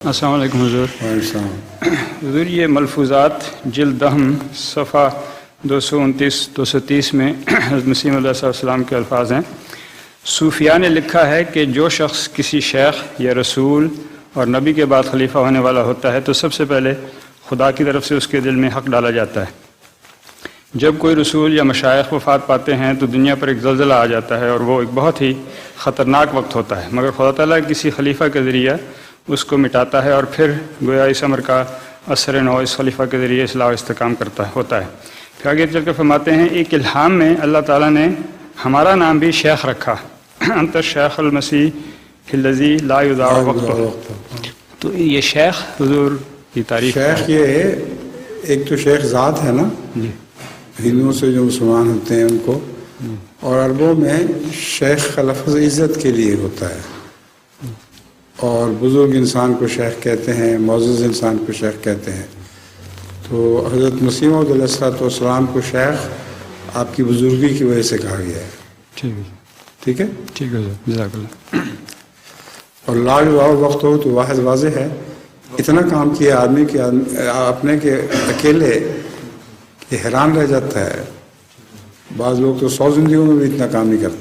السلام علیکم حضور۔ حضور یہ ملفوظات جلد دہم صفحہ 229-230 میں حضرت مسیح علیہ السلام کے الفاظ ہیں۔ صوفیاء نے لکھا ہے کہ جو شخص کسی شیخ یا رسول اور نبی کے بعد خلیفہ ہونے والا ہوتا ہے تو سب سے پہلے خدا کی طرف سے اس کے دل میں حق ڈالا جاتا ہے۔ جب کوئی رسول یا مشائخ وفات پاتے ہیں تو دنیا پر ایک زلزلہ آ جاتا ہے اور وہ ایک بہت ہی خطرناک وقت ہوتا ہے، مگر خدا تعالیٰ کسی خلیفہ کے ذریعہ اس کو مٹاتا ہے اور پھر گویا اس امر کا اثر نو اس خلیفہ کے ذریعے اصلاح و استحکام ہوتا ہے۔ پھر آگے چل کے فرماتے ہیں ایک الہام میں اللہ تعالیٰ نے ہمارا نام بھی شیخ رکھا، انت الشیخ المسیح الذی لا یضاع وقتہ۔ تو یہ شیخ حضور کی تعریف شیخ یہ ہے، ایک تو شیخ ذات ہے نا، ہندوؤں سے جو مسلمان ہوتے ہیں ان کو، اور عربوں میں شیخ کا لفظ عزت کے لیے ہوتا ہے، اور بزرگ انسان کو شیخ کہتے ہیں، معزز انسان کو شیخ کہتے ہیں۔ تو حضرت مسیح موعود علیہ السلام کو شیخ آپ کی بزرگی کی وجہ سے کہا گیا ہے۔ ٹھیک ہے، ٹھیک ہے جزاک اللہ۔ اور لا یضاع وقت ہو تو واضح ہے، اتنا کام کیا آدمی کہ اپنے کے اکیلے کہ حیران رہ جاتا ہے۔ بعض لوگ تو 100 زندگیوں میں بھی اتنا کام نہیں کرتے۔